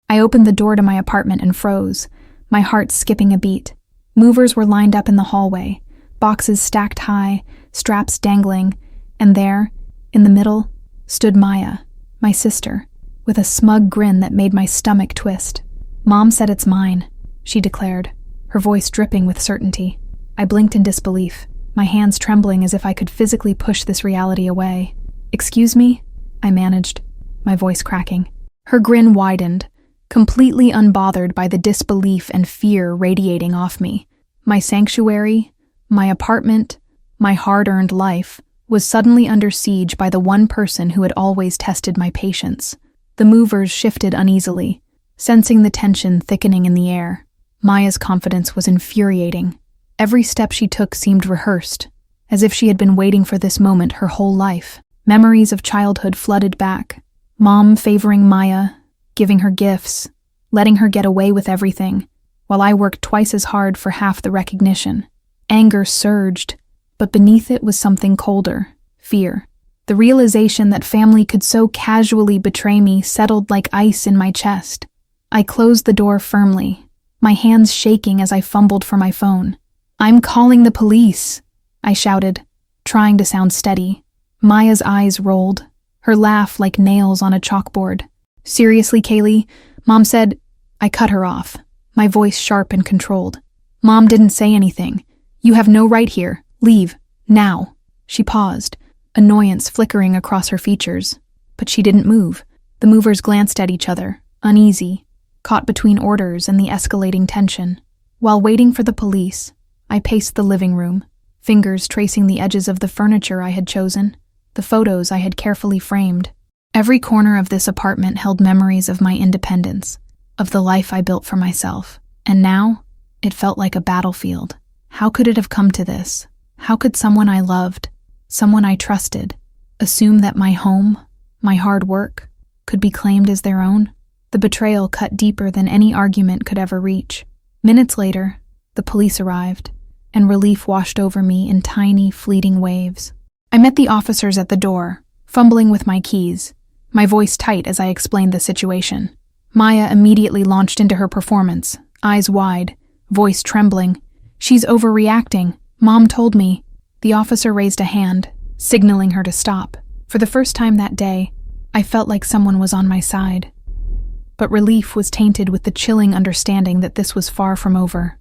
I opened the door to my apartment and froze, my heart skipping a beat. Movers were lined up in the hallway, boxes stacked high, straps dangling, and there, in the middle, stood Maya, my sister, with a smug grin that made my stomach twist. "Mom said it's mine," she declared, her voice dripping with certainty. I blinked in disbelief, my hands trembling as if I could physically push this reality away. "Excuse me?" I managed, my voice cracking. Her grin widened, completely unbothered by the disbelief and fear radiating off me. My sanctuary, my apartment, my hard-earned life was suddenly under siege by the one person who had always tested my patience. The movers shifted uneasily, sensing the tension thickening in the air. Maya's confidence was infuriating. Every step she took seemed rehearsed, as if she had been waiting for this moment her whole life. Memories of childhood flooded back. Mom favoring Maya, giving her gifts, letting her get away with everything, while I worked twice as hard for half the recognition. Anger surged, but beneath it was something colder, fear. The realization that family could so casually betray me settled like ice in my chest. I closed the door firmly, my hands shaking as I fumbled for my phone. "I'm calling the police," I shouted, trying to sound steady. Maya's eyes rolled, her laugh like nails on a chalkboard. "Seriously, Kaylee?" Mom said. I cut her off, my voice sharp and controlled. "Mom didn't say anything. You have no right here. Leave. Now." She paused, annoyance flickering across her features. But she didn't move. The movers glanced at each other, uneasy, caught between orders and the escalating tension. While waiting for the police, I paced the living room, fingers tracing the edges of the furniture I had chosen, the photos I had carefully framed. Every corner of this apartment held memories of my independence, of the life I built for myself. And now, it felt like a battlefield. How could it have come to this? How could someone I loved, someone I trusted, assume that my home, my hard work, could be claimed as their own? The betrayal cut deeper than any argument could ever reach. Minutes later, the police arrived, and relief washed over me in tiny, fleeting waves. I met the officers at the door, fumbling with my keys, my voice tight as I explained the situation. Maya immediately launched into her performance, eyes wide, voice trembling. "She's overreacting. Mom told me." The officer raised a hand, signaling her to stop. For the first time that day, I felt like someone was on my side. But relief was tainted with the chilling understanding that this was far from over.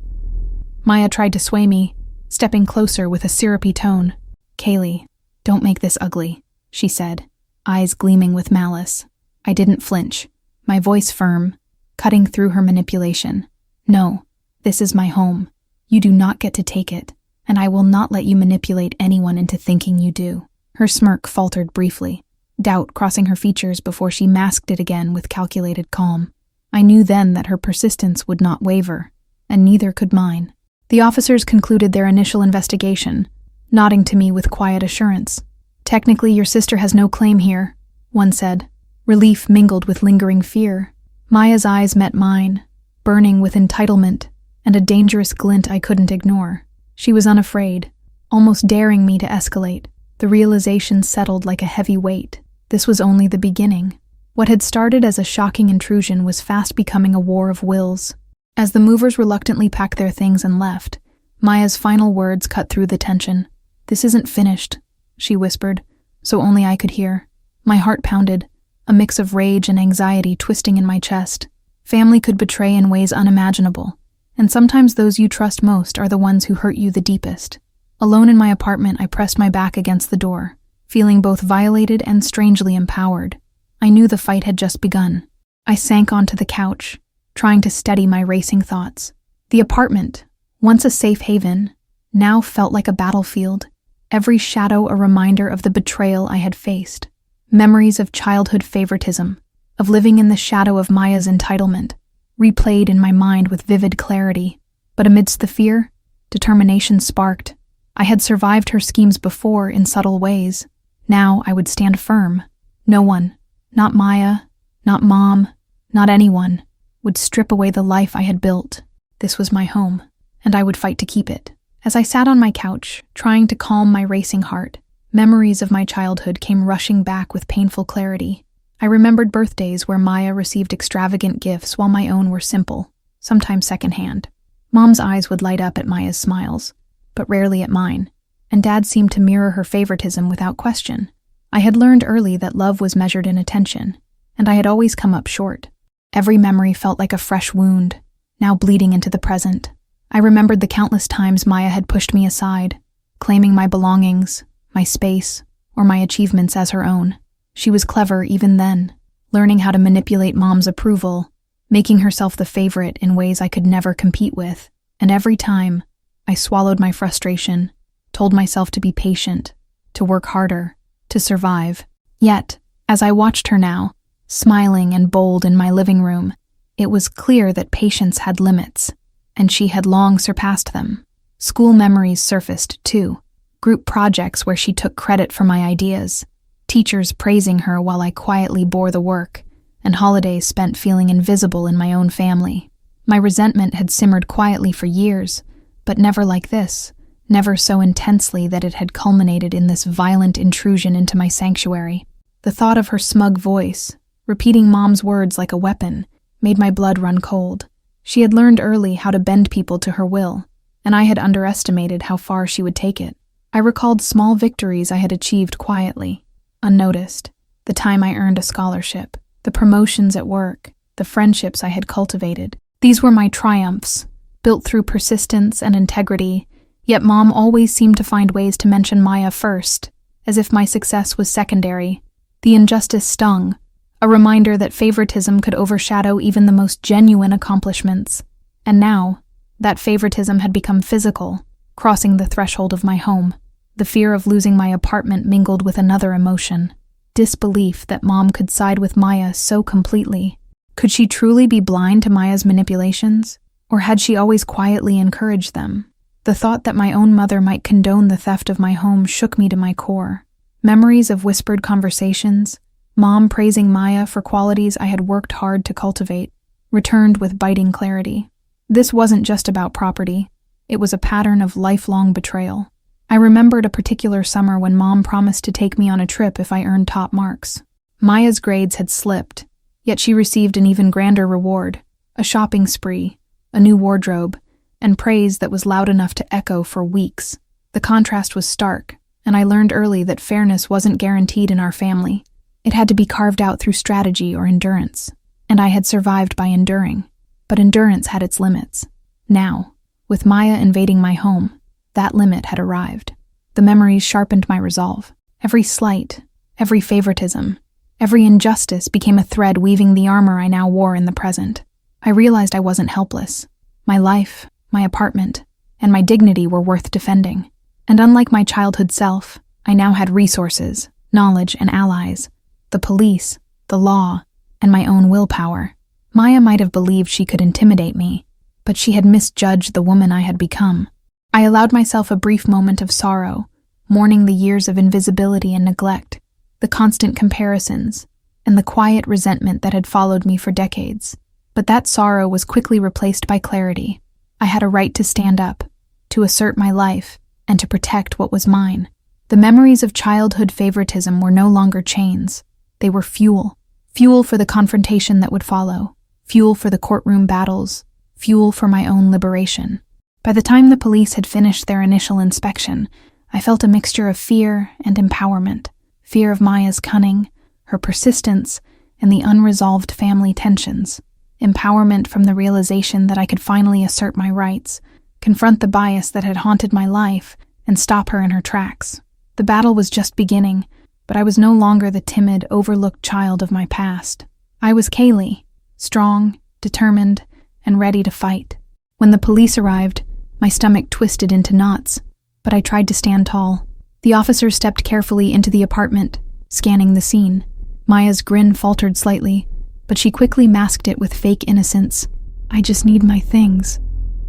Maya tried to sway me, stepping closer with a syrupy tone. "Kaylee, don't make this ugly," she said, eyes gleaming with malice. I didn't flinch, my voice firm, cutting through her manipulation. "No, this is my home. You do not get to take it, and I will not let you manipulate anyone into thinking you do." Her smirk faltered briefly, doubt crossing her features before she masked it again with calculated calm. I knew then that her persistence would not waver, and neither could mine. The officers concluded their initial investigation, nodding to me with quiet assurance. "Technically, your sister has no claim here," one said. Relief mingled with lingering fear. Maya's eyes met mine, burning with entitlement and a dangerous glint I couldn't ignore. She was unafraid, almost daring me to escalate. The realization settled like a heavy weight. This was only the beginning. What had started as a shocking intrusion was fast becoming a war of wills. As the movers reluctantly packed their things and left, Maya's final words cut through the tension. "This isn't finished," she whispered, so only I could hear. My heart pounded, a mix of rage and anxiety twisting in my chest. Family could betray in ways unimaginable, and sometimes those you trust most are the ones who hurt you the deepest. Alone in my apartment, I pressed my back against the door, feeling both violated and strangely empowered. I knew the fight had just begun. I sank onto the couch, trying to steady my racing thoughts. The apartment, once a safe haven, now felt like a battlefield, every shadow a reminder of the betrayal I had faced. Memories of childhood favoritism, of living in the shadow of Maya's entitlement, replayed in my mind with vivid clarity. But amidst the fear, determination sparked. I had survived her schemes before in subtle ways. Now I would stand firm. No one, not Maya, not Mom, not anyone, would strip away the life I had built. This was my home, and I would fight to keep it. As I sat on my couch, trying to calm my racing heart, memories of my childhood came rushing back with painful clarity. I remembered birthdays where Maya received extravagant gifts while my own were simple, sometimes secondhand. Mom's eyes would light up at Maya's smiles, but rarely at mine, and Dad seemed to mirror her favoritism without question. I had learned early that love was measured in attention, and I had always come up short. Every memory felt like a fresh wound, now bleeding into the present. I remembered the countless times Maya had pushed me aside, claiming my belongings, my space, or my achievements as her own. She was clever even then, learning how to manipulate Mom's approval, making herself the favorite in ways I could never compete with. And every time, I swallowed my frustration, told myself to be patient, to work harder, to survive. Yet, as I watched her now, smiling and bold in my living room, it was clear that patience had limits, and she had long surpassed them. School memories surfaced, too. Group projects where she took credit for my ideas, teachers praising her while I quietly bore the work, and holidays spent feeling invisible in my own family. My resentment had simmered quietly for years, but never like this, never so intensely that it had culminated in this violent intrusion into my sanctuary. The thought of her smug voice, repeating Mom's words like a weapon, made my blood run cold. She had learned early how to bend people to her will, and I had underestimated how far she would take it. I recalled small victories I had achieved quietly, unnoticed. The time I earned a scholarship, the promotions at work, the friendships I had cultivated. These were my triumphs, built through persistence and integrity, yet Mom always seemed to find ways to mention Maya first, as if my success was secondary. The injustice stung, a reminder that favoritism could overshadow even the most genuine accomplishments. And now, that favoritism had become physical, crossing the threshold of my home. The fear of losing my apartment mingled with another emotion, disbelief that Mom could side with Maya so completely. Could she truly be blind to Maya's manipulations, or had she always quietly encouraged them? The thought that my own mother might condone the theft of my home shook me to my core. Memories of whispered conversations, Mom praising Maya for qualities I had worked hard to cultivate, returned with biting clarity. This wasn't just about property. It was a pattern of lifelong betrayal. I remembered a particular summer when Mom promised to take me on a trip if I earned top marks. Maya's grades had slipped, yet she received an even grander reward, a shopping spree, a new wardrobe, and praise that was loud enough to echo for weeks. The contrast was stark, and I learned early that fairness wasn't guaranteed in our family. It had to be carved out through strategy or endurance, and I had survived by enduring. But endurance had its limits. Now, with Maya invading my home, that limit had arrived. The memories sharpened my resolve. Every slight, every favoritism, every injustice became a thread weaving the armor I now wore in the present. I realized I wasn't helpless. My life, my apartment, and my dignity were worth defending. And unlike my childhood self, I now had resources, knowledge, and allies. The police, the law, and my own willpower. Maya might have believed she could intimidate me, but she had misjudged the woman I had become. I allowed myself a brief moment of sorrow, mourning the years of invisibility and neglect, the constant comparisons, and the quiet resentment that had followed me for decades. But that sorrow was quickly replaced by clarity. I had a right to stand up, to assert my life, and to protect what was mine. The memories of childhood favoritism were no longer chains. They were fuel for the confrontation that would follow, fuel for the courtroom battles, fuel for my own liberation. By the time the police had finished their initial inspection, I felt a mixture of fear and empowerment. Fear of Maya's cunning, her persistence, and the unresolved family tensions. Empowerment from the realization that I could finally assert my rights, confront the bias that had haunted my life, and stop her in her tracks. The battle was just beginning, but I was no longer the timid, overlooked child of my past. I was Kaylee, strong, determined, and ready to fight. When the police arrived, my stomach twisted into knots, but I tried to stand tall. The officers stepped carefully into the apartment, scanning the scene. Maya's grin faltered slightly, but she quickly masked it with fake innocence. "I just need my things,"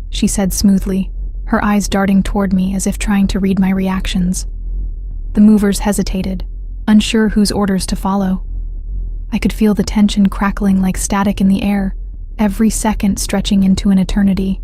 she said smoothly, her eyes darting toward me as if trying to read my reactions. The movers hesitated, unsure whose orders to follow. I could feel the tension crackling like static in the air, every second stretching into an eternity.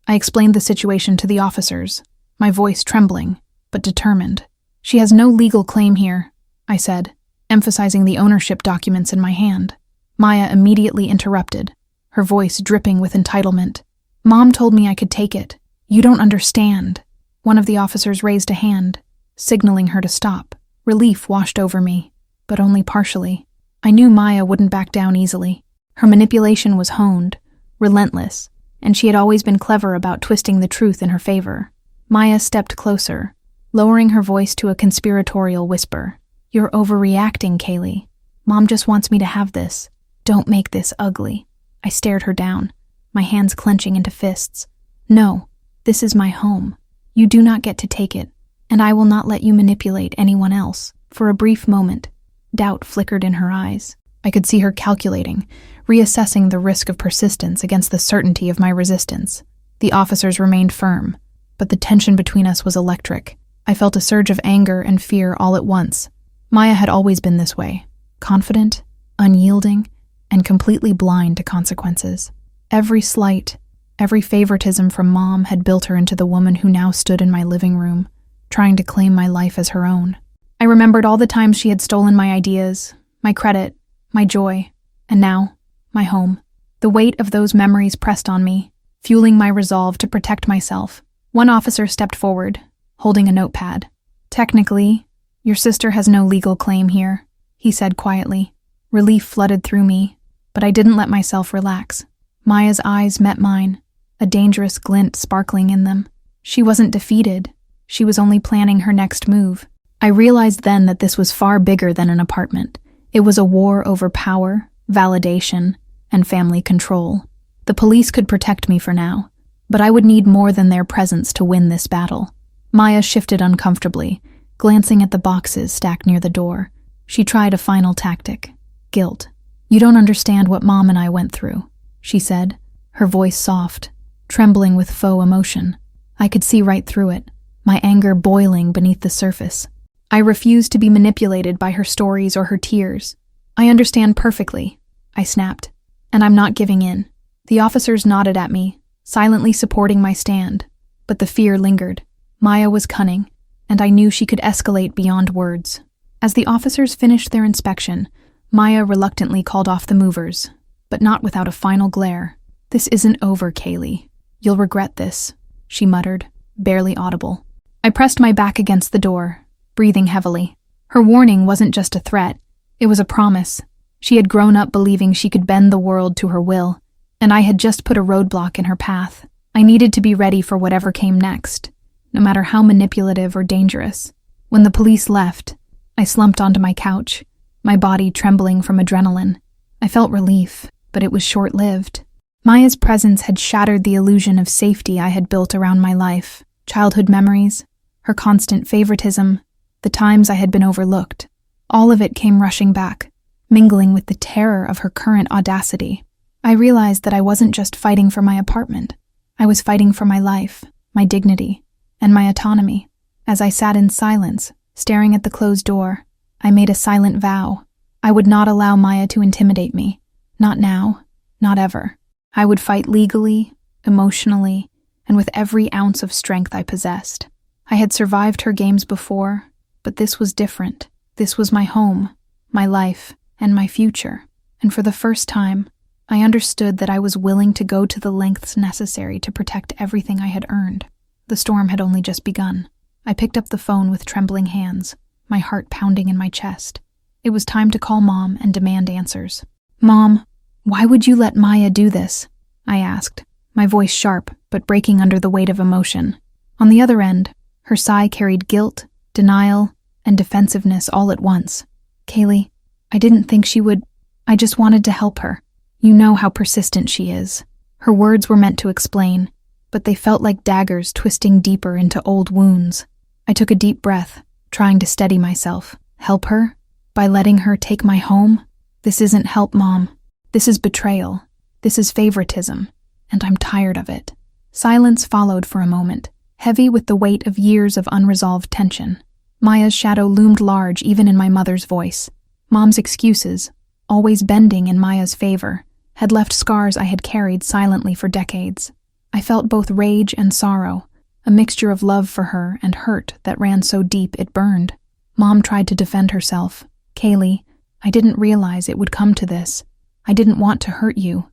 I explained the situation to the officers, my voice trembling, but determined. "She has no legal claim here," I said, emphasizing the ownership documents in my hand. Maya immediately interrupted, her voice dripping with entitlement. Mom told me I could take it. You don't understand. One of the officers raised a hand, signaling her to stop. Relief washed over me, but only partially. I knew Maya wouldn't back down easily. Her manipulation was honed, relentless, and she had always been clever about twisting the truth in her favor. Maya stepped closer, lowering her voice to a conspiratorial whisper. You're overreacting, Kaylee. Mom just wants me to have this. Don't make this ugly. I stared her down, my hands clenching into fists. No, this is my home. You do not get to take it, and I will not let you manipulate anyone else. For a brief moment, doubt flickered in her eyes. I could see her calculating, reassessing the risk of persistence against the certainty of my resistance. The officers remained firm, but the tension between us was electric. I felt a surge of anger and fear all at once. Maya had always been this way, confident, unyielding, and completely blind to consequences. Every slight, every favoritism from Mom had built her into the woman who now stood in my living room, trying to claim my life as her own. I remembered all the times she had stolen my ideas, my credit, my joy, and now, my home. The weight of those memories pressed on me, fueling my resolve to protect myself. One officer stepped forward, holding a notepad. Technically, your sister has no legal claim here, he said quietly. Relief flooded through me, but I didn't let myself relax. Maya's eyes met mine, a dangerous glint sparkling in them. She wasn't defeated. She was only planning her next move. I realized then that this was far bigger than an apartment. It was a war over power, validation, and family control. The police could protect me for now, but I would need more than their presence to win this battle. Maya shifted uncomfortably, glancing at the boxes stacked near the door. She tried a final tactic. Guilt. You don't understand what Mom and I went through, she said, her voice soft, trembling with faux emotion. I could see right through it, my anger boiling beneath the surface. I refused to be manipulated by her stories or her tears. I understand perfectly, I snapped, and I'm not giving in. The officers nodded at me, silently supporting my stand, but the fear lingered. Maya was cunning, and I knew she could escalate beyond words. As the officers finished their inspection, Maya reluctantly called off the movers, but not without a final glare. This isn't over, Kaylee. You'll regret this, she muttered, barely audible. I pressed my back against the door, breathing heavily. Her warning wasn't just a threat, it was a promise. She had grown up believing she could bend the world to her will, and I had just put a roadblock in her path. I needed to be ready for whatever came next, no matter how manipulative or dangerous. When the police left, I slumped onto my couch, my body trembling from adrenaline. I felt relief, but it was short-lived. Maya's presence had shattered the illusion of safety I had built around my life. Childhood memories, her constant favoritism, the times I had been overlooked. All of it came rushing back, mingling with the terror of her current audacity. I realized that I wasn't just fighting for my apartment. I was fighting for my life, my dignity, and my autonomy. As I sat in silence, staring at the closed door, I made a silent vow. I would not allow Maya to intimidate me. Not now, not ever. I would fight legally, emotionally, and with every ounce of strength I possessed. I had survived her games before, but this was different. This was my home, my life, and my future. And for the first time, I understood that I was willing to go to the lengths necessary to protect everything I had earned. The storm had only just begun. I picked up the phone with trembling hands, my heart pounding in my chest. It was time to call Mom and demand answers. Mom, why would you let Maya do this? I asked, my voice sharp but breaking under the weight of emotion. On the other end, her sigh carried guilt, denial, and defensiveness all at once. Kaylee, I didn't think she would. I just wanted to help her. You know how persistent she is. Her words were meant to explain, but they felt like daggers twisting deeper into old wounds. I took a deep breath, trying to steady myself. Help her? By letting her take my home? This isn't help, Mom. This is betrayal. This is favoritism, and I'm tired of it. Silence followed for a moment, heavy with the weight of years of unresolved tension. Maya's shadow loomed large even in my mother's voice. Mom's excuses, always bending in Maya's favor, had left scars I had carried silently for decades. I felt both rage and sorrow, a mixture of love for her and hurt that ran so deep it burned. Mom tried to defend herself, Kaylee, I didn't realize it would come to this. I didn't want to hurt you.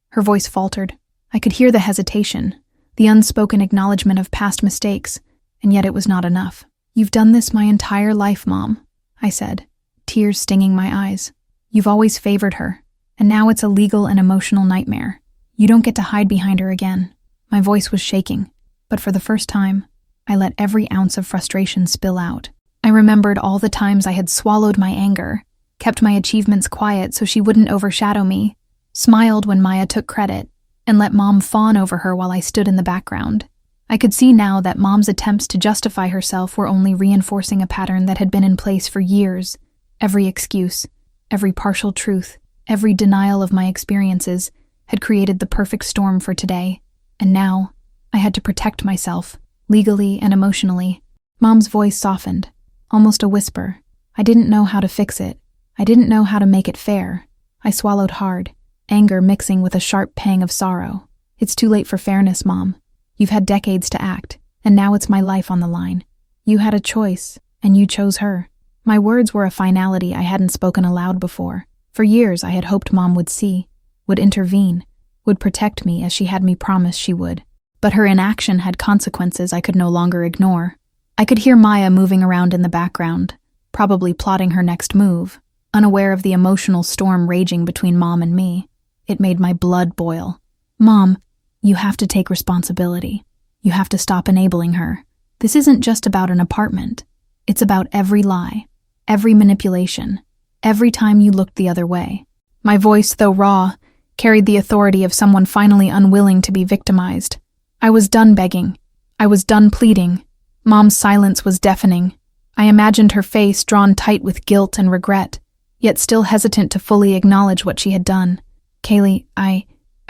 Her voice faltered. I could hear the hesitation, the unspoken acknowledgement of past mistakes, and yet it was not enough. You've done this my entire life, Mom, I said, tears stinging my eyes. You've always favored her, and now it's a legal and emotional nightmare. You don't get to hide behind her again. My voice was shaking, but for the first time, I let every ounce of frustration spill out. I remembered all the times I had swallowed my anger, kept my achievements quiet so she wouldn't overshadow me, smiled when Maya took credit, and let Mom fawn over her while I stood in the background. I could see now that Mom's attempts to justify herself were only reinforcing a pattern that had been in place for years. Every excuse, every partial truth, every denial of my experiences had created the perfect storm for today, and now I had to protect myself, legally and emotionally. Mom's voice softened, almost a whisper. I didn't know how to fix it. I didn't know how to make it fair. I swallowed hard, anger mixing with a sharp pang of sorrow. It's too late for fairness, Mom. You've had decades to act, and now it's my life on the line. You had a choice, and you chose her. My words were a finality I hadn't spoken aloud before. For years I had hoped Mom would see, would intervene, would protect me as she had me promise she would. But her inaction had consequences I could no longer ignore. I could hear Maya moving around in the background, probably plotting her next move, unaware of the emotional storm raging between Mom and me. It made my blood boil. Mom, you have to take responsibility. You have to stop enabling her. This isn't just about an apartment. It's about every lie, every manipulation, every time you looked the other way. My voice, though raw, carried the authority of someone finally unwilling to be victimized. I was done begging. I was done pleading. Mom's silence was deafening. I imagined her face drawn tight with guilt and regret, yet still hesitant to fully acknowledge what she had done. Kaylee, I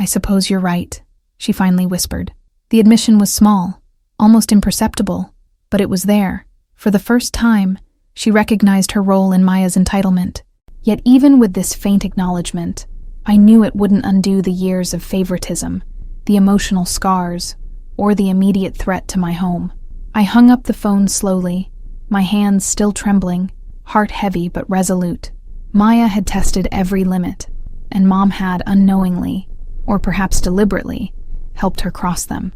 suppose you're right, she finally whispered. The admission was small, almost imperceptible, but it was there. For the first time, she recognized her role in Maya's entitlement. Yet even with this faint acknowledgement, I knew it wouldn't undo the years of favoritism, the emotional scars, or the immediate threat to my home. I hung up the phone slowly, my hands still trembling, heart heavy but resolute. Maya had tested every limit, and Mom had unknowingly, or perhaps deliberately, helped her cross them.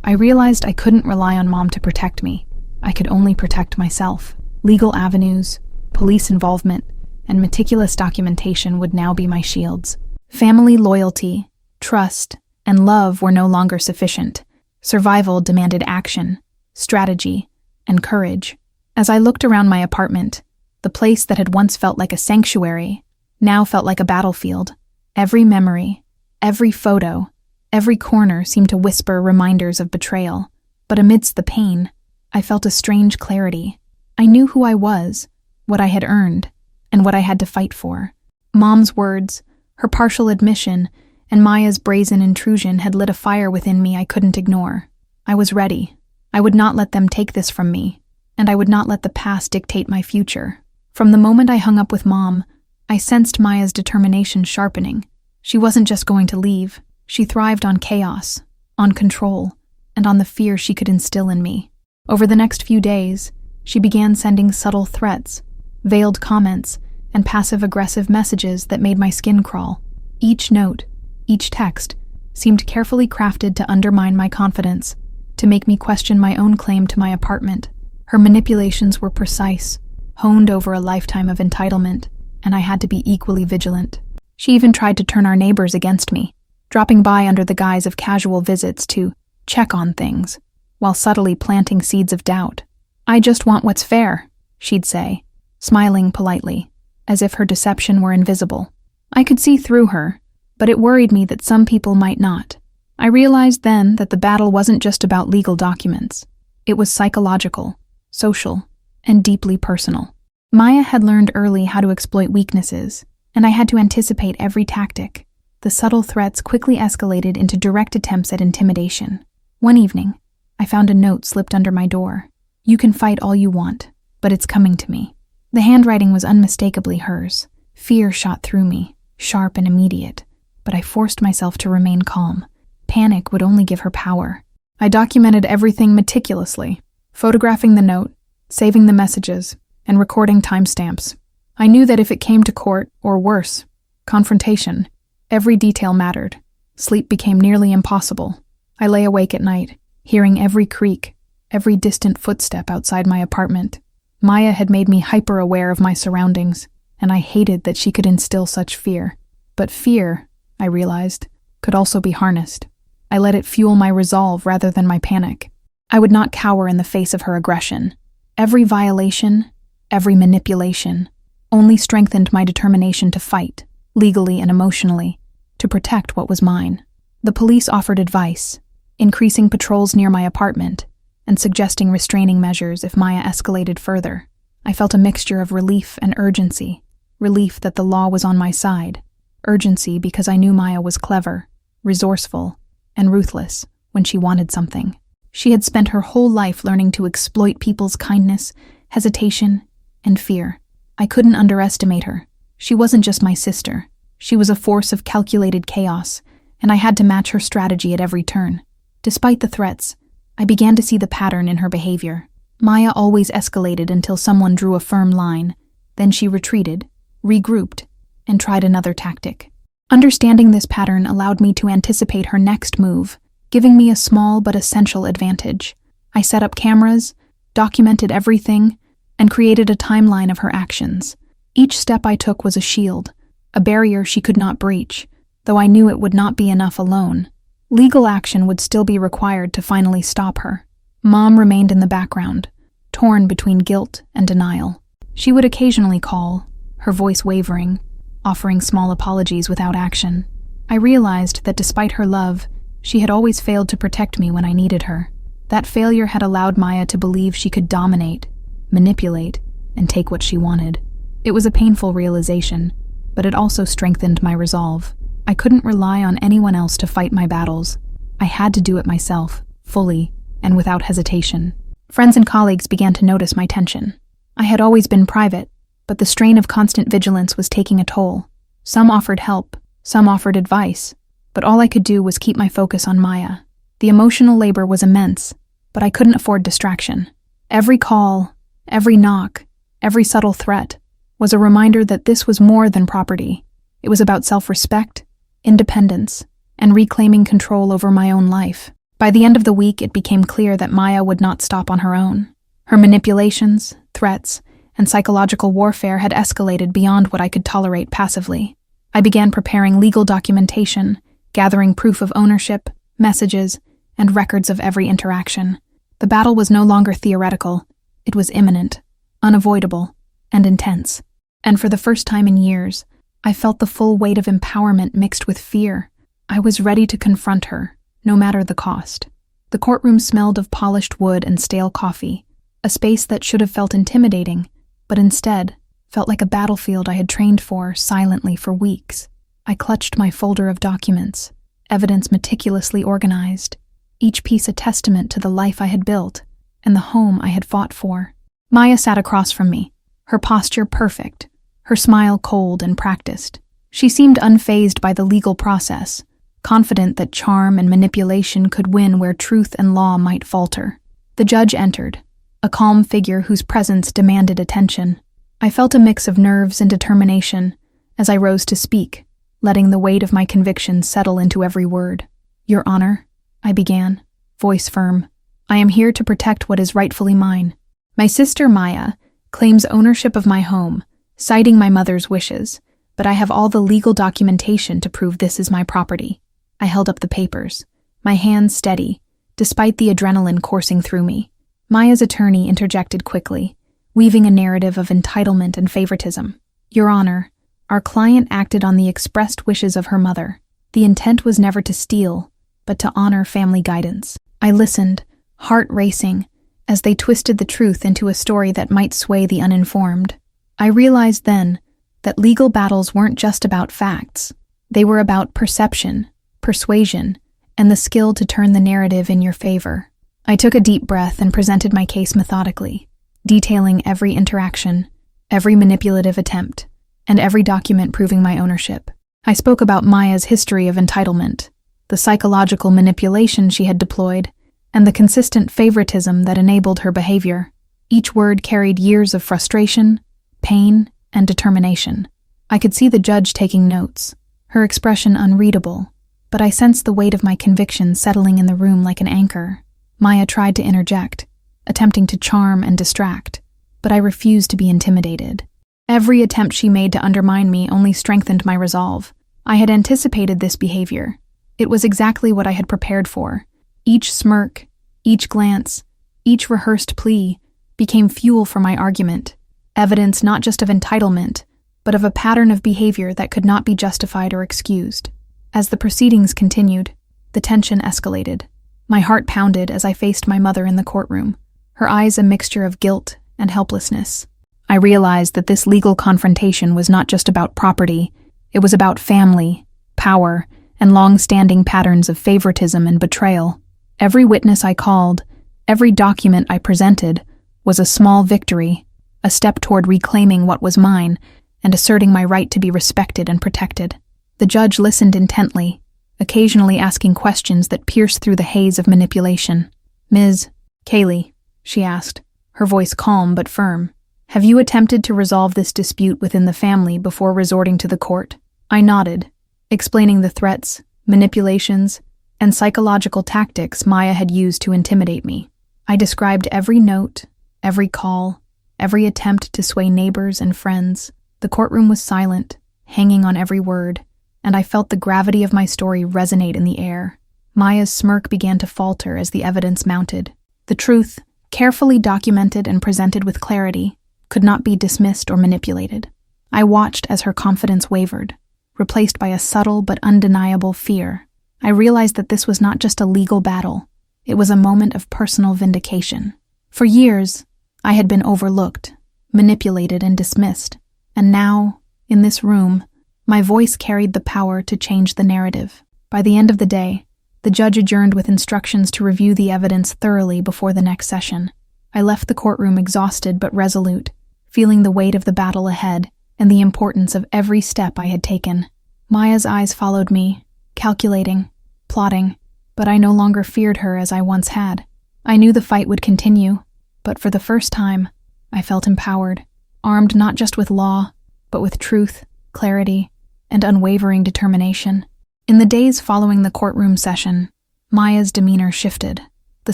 I realized I couldn't rely on Mom to protect me. I could only protect myself. Legal avenues, police involvement, and meticulous documentation would now be my shields. Family loyalty, trust, and love were no longer sufficient. Survival demanded action, strategy, and courage. As I looked around my apartment, the place that had once felt like a sanctuary now felt like a battlefield. Every memory, every photo, every corner seemed to whisper reminders of betrayal. But amidst the pain, I felt a strange clarity. I knew who I was, what I had earned, and what I had to fight for. Mom's words, her partial admission, and Maya's brazen intrusion had lit a fire within me I couldn't ignore. I was ready. I would not let them take this from me, and I would not let the past dictate my future. From the moment I hung up with Mom, I sensed Maya's determination sharpening. She wasn't just going to leave. She thrived on chaos, on control, and on the fear she could instill in me. Over the next few days, she began sending subtle threats, veiled comments, and passive-aggressive messages that made my skin crawl. Each note, each text, seemed carefully crafted to undermine my confidence, to make me question my own claim to my apartment. Her manipulations were precise, honed over a lifetime of entitlement, and I had to be equally vigilant. She even tried to turn our neighbors against me, dropping by under the guise of casual visits to check on things, while subtly planting seeds of doubt. "I just want what's fair," she'd say, smiling politely, as if her deception were invisible. I could see through her, but it worried me that some people might not. I realized then that the battle wasn't just about legal documents. It was psychological, social, and deeply personal. Maya had learned early how to exploit weaknesses, and I had to anticipate every tactic. The subtle threats quickly escalated into direct attempts at intimidation. One evening, I found a note slipped under my door. "You can fight all you want, but it's coming to me." The handwriting was unmistakably hers. Fear shot through me, sharp and immediate, but I forced myself to remain calm. Panic would only give her power. I documented everything meticulously, photographing the note, saving the messages, and recording timestamps. I knew that if it came to court, or worse, confrontation, every detail mattered. Sleep became nearly impossible. I lay awake at night, hearing every creak, every distant footstep outside my apartment. Maya had made me hyper-aware of my surroundings, and I hated that she could instill such fear. But fear, I realized, could also be harnessed. I let it fuel my resolve rather than my panic. I would not cower in the face of her aggression. Every violation, every manipulation, only strengthened my determination to fight, legally and emotionally, to protect what was mine. The police offered advice, increasing patrols near my apartment, and suggesting restraining measures if Maya escalated further. I felt a mixture of relief and urgency. Relief that the law was on my side. Urgency because I knew Maya was clever, resourceful, and ruthless when she wanted something. She had spent her whole life learning to exploit people's kindness, hesitation, and fear. I couldn't underestimate her. She wasn't just my sister. She was a force of calculated chaos, and I had to match her strategy at every turn. Despite the threats, I began to see the pattern in her behavior. Maya always escalated until someone drew a firm line. Then she retreated, regrouped, and tried another tactic. Understanding this pattern allowed me to anticipate her next move, giving me a small but essential advantage. I set up cameras, documented everything, and created a timeline of her actions. Each step I took was a shield, a barrier she could not breach, though I knew it would not be enough alone. Legal action would still be required to finally stop her. Mom remained in the background, torn between guilt and denial. She would occasionally call, her voice wavering, offering small apologies without action. I realized that despite her love, she had always failed to protect me when I needed her. That failure had allowed Maya to believe she could dominate, manipulate, and take what she wanted. It was a painful realization, but it also strengthened my resolve. I couldn't rely on anyone else to fight my battles. I had to do it myself, fully, and without hesitation. Friends and colleagues began to notice my tension. I had always been private, but the strain of constant vigilance was taking a toll. Some offered help, some offered advice, but all I could do was keep my focus on Maya. The emotional labor was immense, but I couldn't afford distraction. Every call, every knock, every subtle threat was a reminder that this was more than property. It was about self-respect, independence, and reclaiming control over my own life. By the end of the week, it became clear that Maya would not stop on her own. Her manipulations, threats, and psychological warfare had escalated beyond what I could tolerate passively. I began preparing legal documentation, gathering proof of ownership, messages, and records of every interaction. The battle was no longer theoretical. It was imminent, unavoidable, and intense. And for the first time in years, I felt the full weight of empowerment mixed with fear. I was ready to confront her, no matter the cost. The courtroom smelled of polished wood and stale coffee, a space that should have felt intimidating, but instead felt like a battlefield I had trained for silently for weeks. I clutched my folder of documents, evidence meticulously organized, each piece a testament to the life I had built and the home I had fought for. Maya sat across from me, her posture perfect, her smile cold and practiced. She seemed unfazed by the legal process, confident that charm and manipulation could win where truth and law might falter. The judge entered, a calm figure whose presence demanded attention. I felt a mix of nerves and determination as I rose to speak, letting the weight of my convictions settle into every word. "Your Honor," I began, voice firm, "I am here to protect what is rightfully mine. My sister Maya claims ownership of my home, citing my mother's wishes, but I have all the legal documentation to prove this is my property." I held up the papers, my hands steady, despite the adrenaline coursing through me. Maya's attorney interjected quickly, weaving a narrative of entitlement and favoritism. "Your Honor, our client acted on the expressed wishes of her mother. The intent was never to steal, but to honor family guidance." I listened, heart racing, as they twisted the truth into a story that might sway the uninformed. I realized then that legal battles weren't just about facts. They were about perception, persuasion, and the skill to turn the narrative in your favor. I took a deep breath and presented my case methodically, detailing every interaction, every manipulative attempt, and every document proving my ownership. I spoke about Maya's history of entitlement, the psychological manipulation she had deployed, and the consistent favoritism that enabled her behavior. Each word carried years of frustration, pain, and determination. I could see the judge taking notes, her expression unreadable, but I sensed the weight of my conviction settling in the room like an anchor. Maya tried to interject, attempting to charm and distract, but I refused to be intimidated. Every attempt she made to undermine me only strengthened my resolve. I had anticipated this behavior. It was exactly what I had prepared for. Each smirk, each glance, each rehearsed plea became fuel for my argument, evidence not just of entitlement, but of a pattern of behavior that could not be justified or excused. As the proceedings continued, the tension escalated. My heart pounded as I faced my mother in the courtroom, her eyes a mixture of guilt and helplessness. I realized that this legal confrontation was not just about property, it was about family, power, and long-standing patterns of favoritism and betrayal. Every witness I called, every document I presented, was a small victory, a step toward reclaiming what was mine and asserting my right to be respected and protected. The judge listened intently, occasionally asking questions that pierced through the haze of manipulation. "Ms. Kaylee," she asked, her voice calm but firm, "have you attempted to resolve this dispute within the family before resorting to the court?" I nodded, explaining the threats, manipulations, and psychological tactics Maya had used to intimidate me. I described every note, every call, every attempt to sway neighbors and friends. The courtroom was silent, hanging on every word, and I felt the gravity of my story resonate in the air. Maya's smirk began to falter as the evidence mounted. The truth, carefully documented and presented with clarity, could not be dismissed or manipulated. I watched as her confidence wavered, replaced by a subtle but undeniable fear. I realized that this was not just a legal battle, it was a moment of personal vindication. For years, I had been overlooked, manipulated, and dismissed, and now, in this room, my voice carried the power to change the narrative. By the end of the day, the judge adjourned with instructions to review the evidence thoroughly before the next session. I left the courtroom exhausted but resolute, feeling the weight of the battle ahead and the importance of every step I had taken. Maya's eyes followed me, calculating, plotting, but I no longer feared her as I once had. I knew the fight would continue, but for the first time, I felt empowered, armed not just with law, but with truth, clarity, and unwavering determination. In the days following the courtroom session, Maya's demeanor shifted. The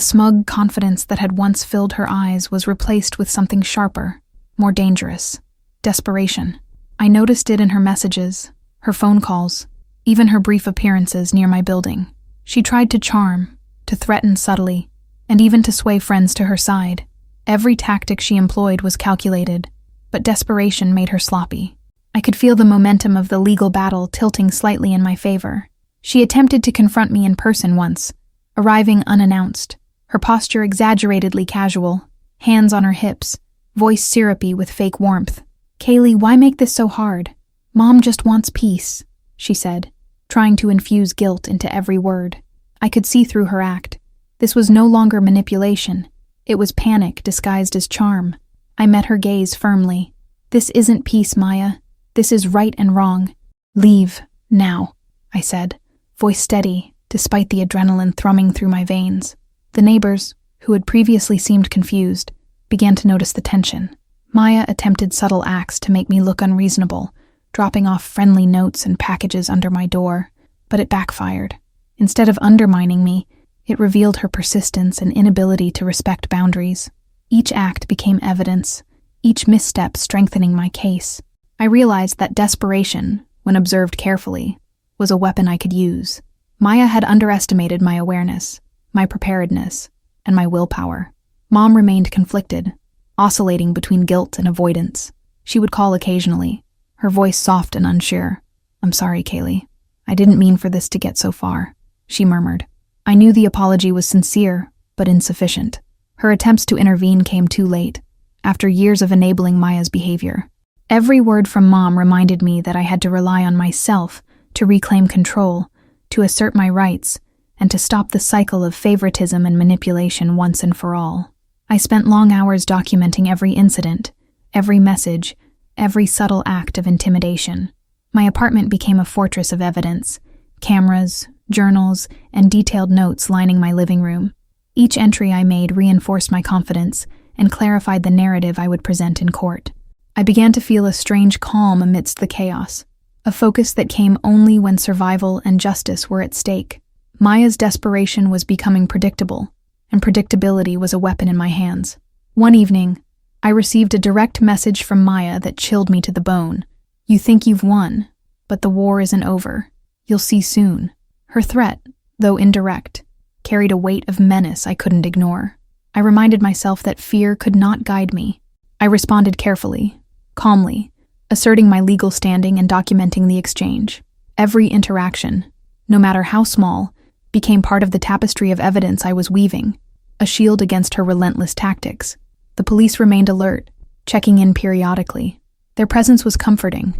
smug confidence that had once filled her eyes was replaced with something sharper, more dangerous: desperation. I noticed it in her messages, her phone calls, even her brief appearances near my building. She tried to charm, to threaten subtly, and even to sway friends to her side. Every tactic she employed was calculated, but desperation made her sloppy. I could feel the momentum of the legal battle tilting slightly in my favor. She attempted to confront me in person once, arriving unannounced, her posture exaggeratedly casual, hands on her hips, voice syrupy with fake warmth. "Kaylee, why make this so hard? Mom just wants peace," she said, trying to infuse guilt into every word. I could see through her act. This was no longer manipulation. It was panic disguised as charm. I met her gaze firmly. "This isn't peace, Maya. This is right and wrong. Leave, now," I said, voice steady, despite the adrenaline thrumming through my veins. The neighbors, who had previously seemed confused, began to notice the tension. Maya attempted subtle acts to make me look unreasonable, dropping off friendly notes and packages under my door, but it backfired. Instead of undermining me, it revealed her persistence and inability to respect boundaries. Each act became evidence, each misstep strengthening my case. I realized that desperation, when observed carefully, was a weapon I could use. Maya had underestimated my awareness, my preparedness, and my willpower. Mom remained conflicted, oscillating between guilt and avoidance. She would call occasionally, her voice soft and unsure. "I'm sorry, Kaylee. I didn't mean for this to get so far," she murmured. I knew the apology was sincere, but insufficient. Her attempts to intervene came too late, after years of enabling Maya's behavior. Every word from Mom reminded me that I had to rely on myself to reclaim control, to assert my rights, and to stop the cycle of favoritism and manipulation once and for all. I spent long hours documenting every incident, every message, every subtle act of intimidation. My apartment became a fortress of evidence: cameras, journals, and detailed notes lining my living room. Each entry I made reinforced my confidence, and clarified the narrative I would present in court. I began to feel a strange calm amidst the chaos, a focus that came only when survival and justice were at stake. Maya's desperation was becoming predictable, and predictability was a weapon in my hands. One evening, I received a direct message from Maya that chilled me to the bone. "You think you've won, but the war isn't over. You'll see soon." Her threat, though indirect, carried a weight of menace I couldn't ignore. I reminded myself that fear could not guide me. I responded carefully, calmly, asserting my legal standing and documenting the exchange. Every interaction, no matter how small, became part of the tapestry of evidence I was weaving, a shield against her relentless tactics. The police remained alert, checking in periodically. Their presence was comforting,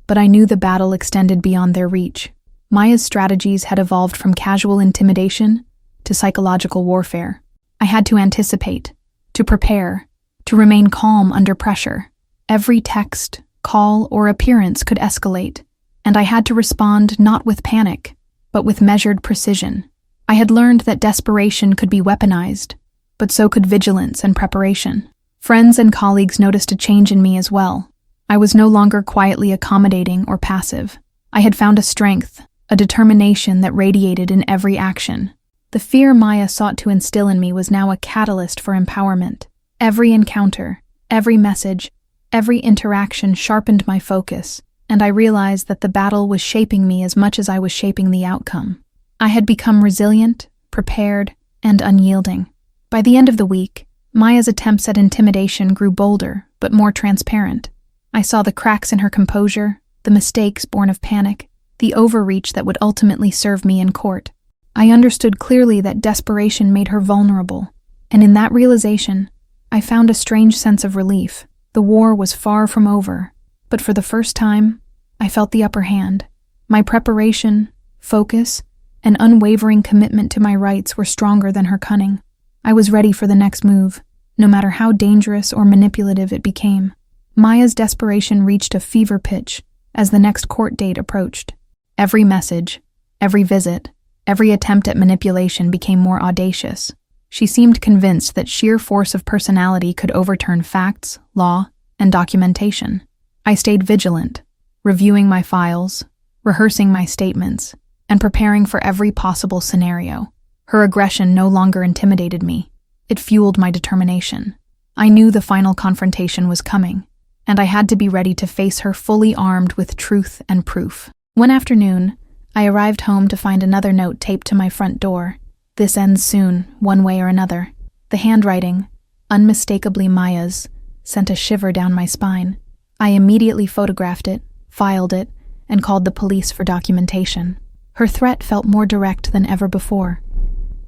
but I knew the battle extended beyond their reach. Maya's strategies had evolved from casual intimidation to psychological warfare. I had to anticipate, to prepare, to remain calm under pressure. Every text, call, or appearance could escalate, and I had to respond not with panic, but with measured precision. I had learned that desperation could be weaponized, but so could vigilance and preparation. Friends and colleagues noticed a change in me as well. I was no longer quietly accommodating or passive. I had found a strength, a determination that radiated in every action. The fear Maya sought to instill in me was now a catalyst for empowerment. Every encounter, every message, every interaction sharpened my focus, and I realized that the battle was shaping me as much as I was shaping the outcome. I had become resilient, prepared, and unyielding. By the end of the week, Maya's attempts at intimidation grew bolder, but more transparent. I saw the cracks in her composure, the mistakes born of panic, the overreach that would ultimately serve me in court. I understood clearly that desperation made her vulnerable, and in that realization, I found a strange sense of relief. The war was far from over, but for the first time, I felt the upper hand. My preparation, focus, and unwavering commitment to my rights were stronger than her cunning. I was ready for the next move, no matter how dangerous or manipulative it became. Maya's desperation reached a fever pitch as the next court date approached. Every message, every visit, every attempt at manipulation became more audacious. She seemed convinced that sheer force of personality could overturn facts, law, and documentation. I stayed vigilant, reviewing my files, rehearsing my statements, and preparing for every possible scenario. Her aggression no longer intimidated me. It fueled my determination. I knew the final confrontation was coming, and I had to be ready to face her fully armed with truth and proof. One afternoon, I arrived home to find another note taped to my front door. "This ends soon, one way or another." The handwriting, unmistakably Maya's, sent a shiver down my spine. I immediately photographed it, filed it, and called the police for documentation. Her threat felt more direct than ever before,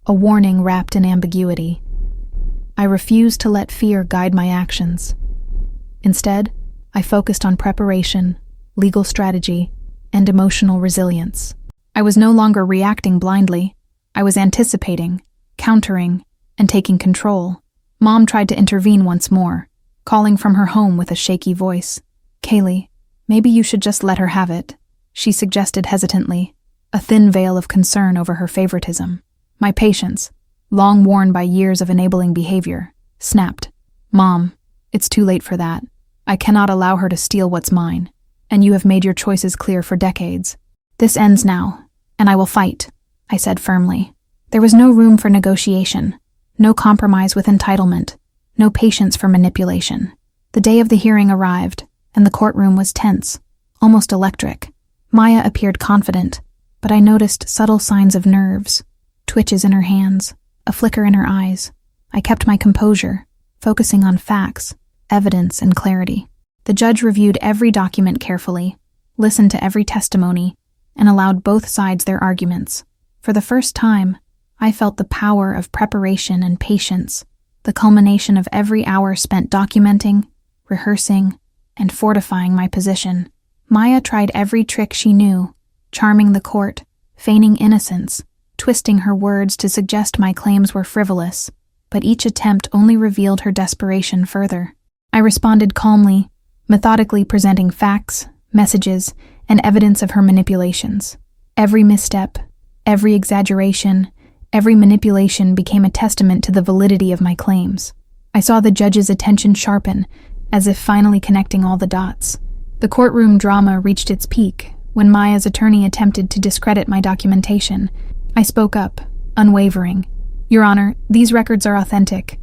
a warning wrapped in ambiguity. I refused to let fear guide my actions. Instead, I focused on preparation, legal strategy, and emotional resilience. I was no longer reacting blindly. I was anticipating, countering, and taking control. Mom tried to intervene once more, calling from her home with a shaky voice. "Kaylee, maybe you should just let her have it," she suggested hesitantly, a thin veil of concern over her favoritism. My patience, long worn by years of enabling behavior, snapped. "Mom, it's too late for that. I cannot allow her to steal what's mine, and you have made your choices clear for decades. This ends now, and I will fight," I said firmly. There was no room for negotiation, no compromise with entitlement, no patience for manipulation. The day of the hearing arrived, and the courtroom was tense, almost electric. Maya appeared confident, but I noticed subtle signs of nerves, twitches in her hands, a flicker in her eyes. I kept my composure, focusing on facts, evidence, and clarity. The judge reviewed every document carefully, listened to every testimony, and allowed both sides their arguments. For the first time, I felt the power of preparation and patience, the culmination of every hour spent documenting, rehearsing, and fortifying my position. Maya tried every trick she knew, charming the court, feigning innocence, twisting her words to suggest my claims were frivolous, but each attempt only revealed her desperation further. I responded calmly, methodically presenting facts, messages, and evidence of her manipulations. Every misstep, every exaggeration, every manipulation became a testament to the validity of my claims. I saw the judge's attention sharpen, as if finally connecting all the dots. The courtroom drama reached its peak when Maya's attorney attempted to discredit my documentation. I spoke up, unwavering. "Your Honor, these records are authentic.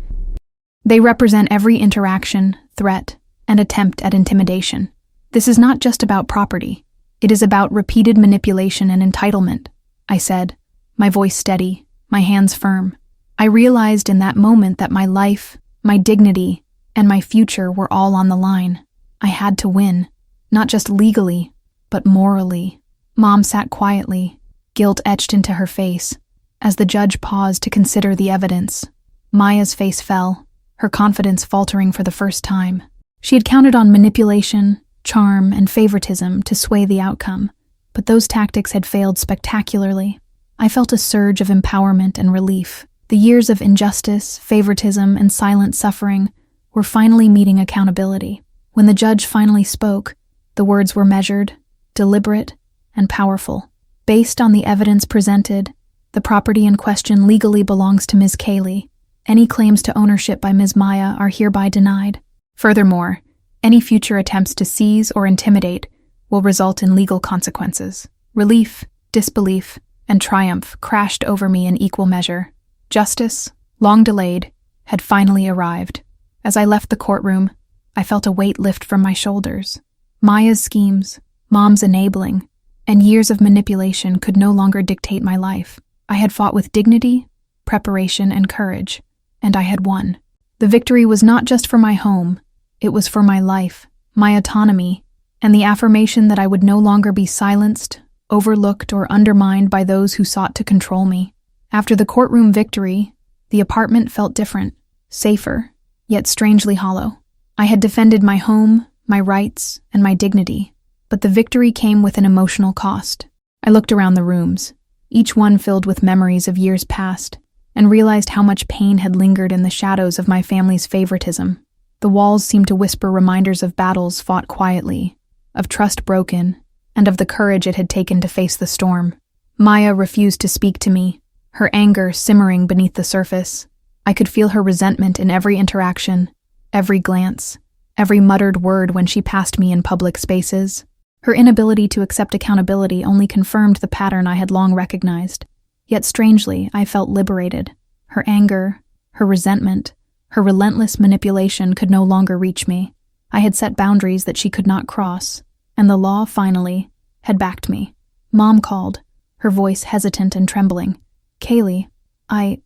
They represent every interaction, threat, and attempt at intimidation. This is not just about property. It is about repeated manipulation and entitlement," I said, my voice steady, my hands firm. I realized in that moment that my life, my dignity, and my future were all on the line. I had to win, not just legally, but morally. Mom sat quietly, guilt etched into her face. As the judge paused to consider the evidence, Maya's face fell, her confidence faltering for the first time. She had counted on manipulation, charm, and favoritism to sway the outcome, but those tactics had failed spectacularly. I felt a surge of empowerment and relief. The years of injustice, favoritism, and silent suffering were finally meeting accountability. When the judge finally spoke, the words were measured, deliberate, and powerful. Based on the evidence presented, the property in question legally belongs to Ms. Kaylee. Any claims to ownership by Ms. Maya are hereby denied. Furthermore, any future attempts to seize or intimidate will result in legal consequences. Relief, disbelief, and triumph crashed over me in equal measure. Justice, long delayed, had finally arrived. As I left the courtroom, I felt a weight lift from my shoulders. Maya's schemes, Mom's enabling, and years of manipulation could no longer dictate my life. I had fought with dignity, preparation, and courage, and I had won. The victory was not just for my home, it was for my life, my autonomy, and the affirmation that I would no longer be silenced, overlooked, or undermined by those who sought to control me. After the courtroom victory, the apartment felt different, safer, yet strangely hollow. I had defended my home, my rights, and my dignity, but the victory came with an emotional cost. I looked around the rooms, each one filled with memories of years past, and realized how much pain had lingered in the shadows of my family's favoritism. The walls seemed to whisper reminders of battles fought quietly, of trust broken, and of the courage it had taken to face the storm. Maya refused to speak to me, her anger simmering beneath the surface. I could feel her resentment in every interaction, every glance, every muttered word when she passed me in public spaces. Her inability to accept accountability only confirmed the pattern I had long recognized. Yet strangely, I felt liberated. Her anger, her resentment, her relentless manipulation could no longer reach me. I had set boundaries that she could not cross, and the law, finally, had backed me. Mom called, her voice hesitant and trembling. "Kaylee, I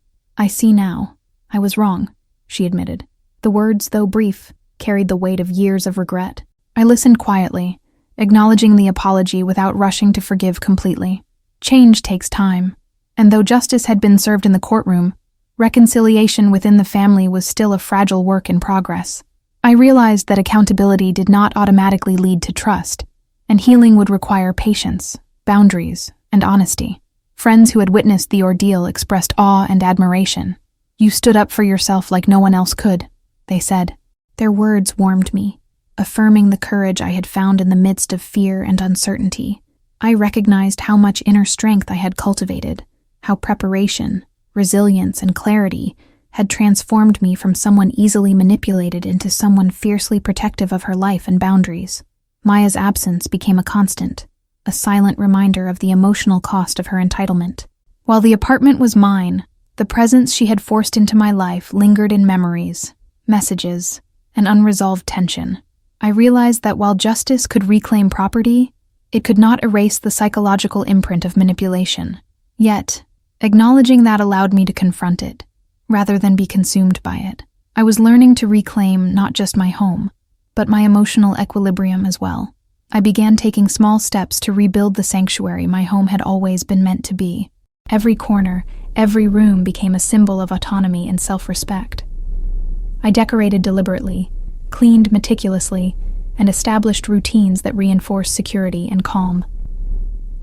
see now. I was wrong," she admitted. The words, though brief, carried the weight of years of regret. I listened quietly, acknowledging the apology without rushing to forgive completely. Change takes time, and though justice had been served in the courtroom, reconciliation within the family was still a fragile work in progress. I realized that accountability did not automatically lead to trust, and healing would require patience, boundaries, and honesty. Friends who had witnessed the ordeal expressed awe and admiration. "You stood up for yourself like no one else could," they said. Their words warmed me, affirming the courage I had found in the midst of fear and uncertainty. I recognized how much inner strength I had cultivated, how preparation, resilience, and clarity had transformed me from someone easily manipulated into someone fiercely protective of her life and boundaries. Maya's absence became a constant, a silent reminder of the emotional cost of her entitlement. While the apartment was mine, the presence she had forced into my life lingered in memories, messages, and unresolved tension. I realized that while justice could reclaim property, it could not erase the psychological imprint of manipulation. Yet, acknowledging that allowed me to confront it, rather than be consumed by it. I was learning to reclaim not just my home, but my emotional equilibrium as well. I began taking small steps to rebuild the sanctuary my home had always been meant to be. Every corner, every room became a symbol of autonomy and self-respect. I decorated deliberately, cleaned meticulously, and established routines that reinforced security and calm.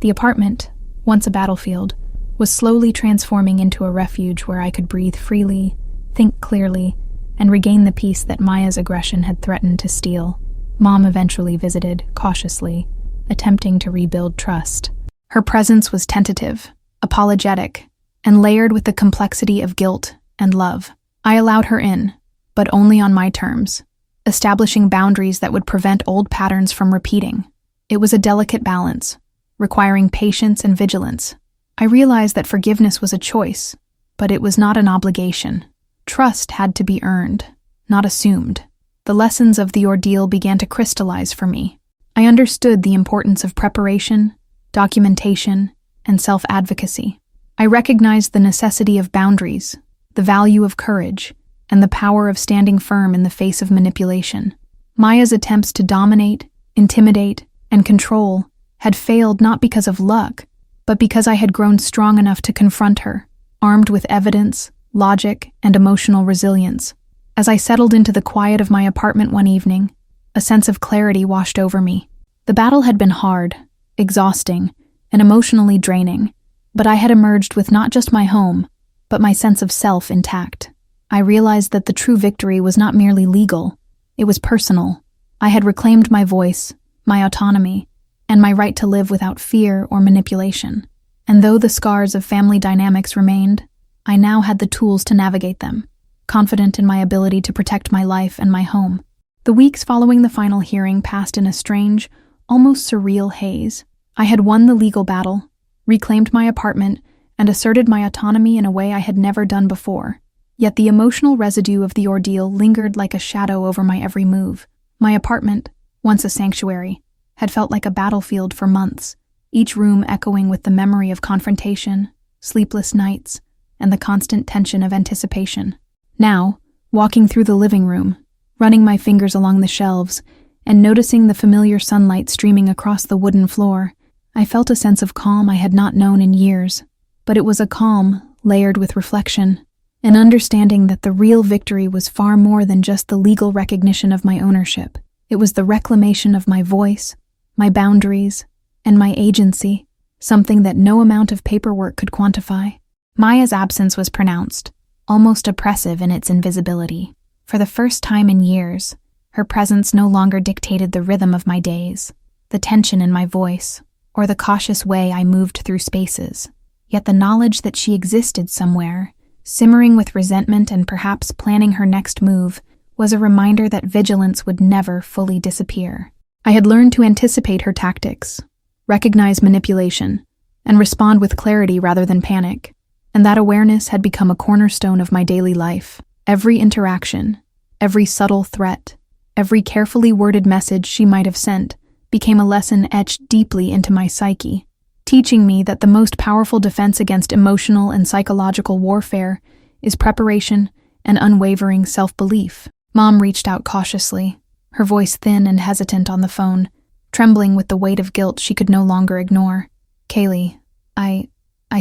The apartment, once a battlefield, was slowly transforming into a refuge where I could breathe freely, think clearly, and regain the peace that Maya's aggression had threatened to steal. Mom eventually visited, cautiously, attempting to rebuild trust. Her presence was tentative, apologetic, and layered with the complexity of guilt and love. I allowed her in, but only on my terms, establishing boundaries that would prevent old patterns from repeating. It was a delicate balance, requiring patience and vigilance. I realized that forgiveness was a choice, but it was not an obligation. Trust had to be earned, not assumed. The lessons of the ordeal began to crystallize for me. I understood the importance of preparation, documentation, and self-advocacy. I recognized the necessity of boundaries, the value of courage, and the power of standing firm in the face of manipulation. Maya's attempts to dominate, intimidate, and control had failed not because of luck, but because I had grown strong enough to confront her, armed with evidence, logic, and emotional resilience. As I settled into the quiet of my apartment one evening, a sense of clarity washed over me. The battle had been hard, exhausting, and emotionally draining, but I had emerged with not just my home, but my sense of self intact. I realized that the true victory was not merely legal, it was personal. I had reclaimed my voice, my autonomy, and my right to live without fear or manipulation. And though the scars of family dynamics remained, I now had the tools to navigate them, confident in my ability to protect my life and my home. The weeks following the final hearing passed in a strange, almost surreal haze. I had won the legal battle, reclaimed my apartment, and asserted my autonomy in a way I had never done before. Yet the emotional residue of the ordeal lingered like a shadow over my every move. My apartment, once a sanctuary, had felt like a battlefield for months, each room echoing with the memory of confrontation, sleepless nights, and the constant tension of anticipation. Now, walking through the living room, running my fingers along the shelves, and noticing the familiar sunlight streaming across the wooden floor, I felt a sense of calm I had not known in years. But it was a calm layered with reflection, an understanding that the real victory was far more than just the legal recognition of my ownership. It was the reclamation of my voice, my boundaries, and my agency, something that no amount of paperwork could quantify. Maya's absence was pronounced, almost oppressive in its invisibility. For the first time in years, her presence no longer dictated the rhythm of my days, the tension in my voice, or the cautious way I moved through spaces. Yet the knowledge that she existed somewhere, simmering with resentment and perhaps planning her next move, was a reminder that vigilance would never fully disappear. I had learned to anticipate her tactics, recognize manipulation, and respond with clarity rather than panic, and that awareness had become a cornerstone of my daily life. Every interaction, every subtle threat, every carefully worded message she might have sent became a lesson etched deeply into my psyche, teaching me that the most powerful defense against emotional and psychological warfare is preparation and unwavering self-belief. Mom reached out cautiously, her voice thin and hesitant on the phone, trembling with the weight of guilt she could no longer ignore. "Kaylee, I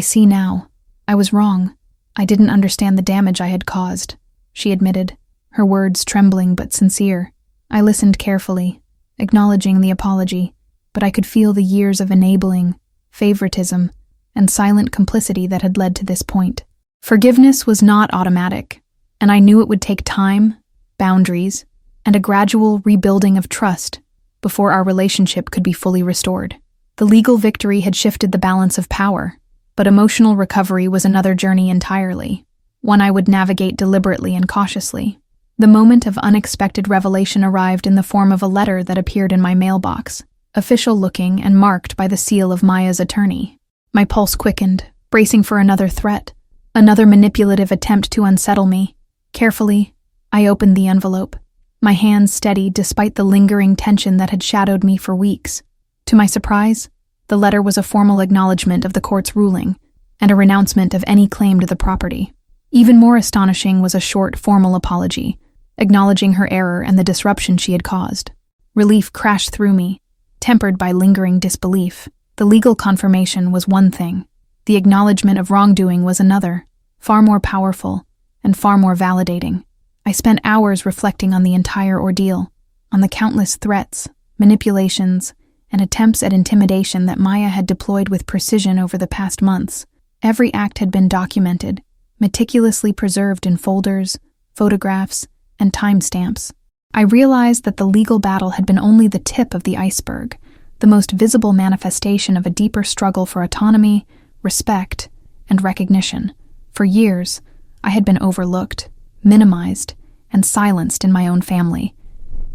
see now. I was wrong. I didn't understand the damage I had caused," she admitted, her words trembling but sincere. I listened carefully, acknowledging the apology, but I could feel the years of enabling, favoritism, and silent complicity that had led to this point. Forgiveness was not automatic, and I knew it would take time, boundaries, and a gradual rebuilding of trust before our relationship could be fully restored. The legal victory had shifted the balance of power, but emotional recovery was another journey entirely, one I would navigate deliberately and cautiously. The moment of unexpected revelation arrived in the form of a letter that appeared in my mailbox, official-looking and marked by the seal of Maya's attorney. My pulse quickened, bracing for another threat, another manipulative attempt to unsettle me. Carefully, I opened the envelope, my hands steady despite the lingering tension that had shadowed me for weeks. To my surprise, the letter was a formal acknowledgement of the court's ruling and a renouncement of any claim to the property. Even more astonishing was a short, formal apology, acknowledging her error and the disruption she had caused. Relief crashed through me, tempered by lingering disbelief. The legal confirmation was one thing. The acknowledgement of wrongdoing was another, far more powerful and far more validating. I spent hours reflecting on the entire ordeal, on the countless threats, manipulations, and attempts at intimidation that Maya had deployed with precision over the past months. Every act had been documented, meticulously preserved in folders, photographs, and timestamps. I realized that the legal battle had been only the tip of the iceberg, the most visible manifestation of a deeper struggle for autonomy, respect, and recognition. For years, I had been overlooked, minimized, and silenced in my own family.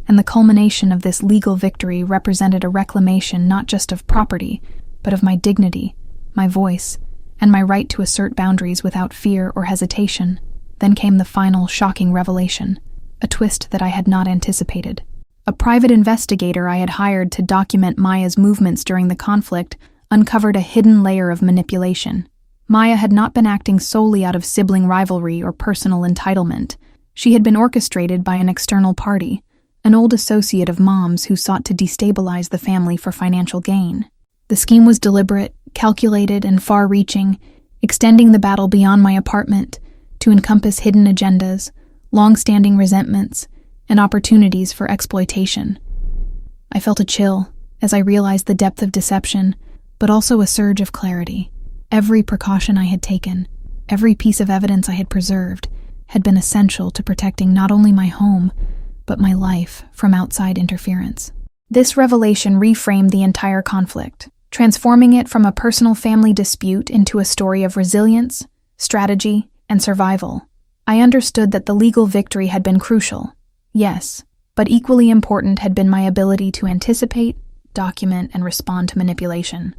And the culmination of this legal victory represented a reclamation not just of property, but of my dignity, my voice, and my right to assert boundaries without fear or hesitation. Then came the final, shocking revelation, a twist that I had not anticipated. A private investigator I had hired to document Maya's movements during the conflict uncovered a hidden layer of manipulation. Maya had not been acting solely out of sibling rivalry or personal entitlement. She had been orchestrated by an external party, an old associate of Mom's who sought to destabilize the family for financial gain. The scheme was deliberate, calculated, and far-reaching, extending the battle beyond my apartment to encompass hidden agendas, long-standing resentments, and opportunities for exploitation. I felt a chill as I realized the depth of deception, but also a surge of clarity. Every precaution I had taken, every piece of evidence I had preserved, had been essential to protecting not only my home, but my life from outside interference. This revelation reframed the entire conflict, transforming it from a personal family dispute into a story of resilience, strategy, and survival. I understood that the legal victory had been crucial, yes, but equally important had been my ability to anticipate, document, and respond to manipulation.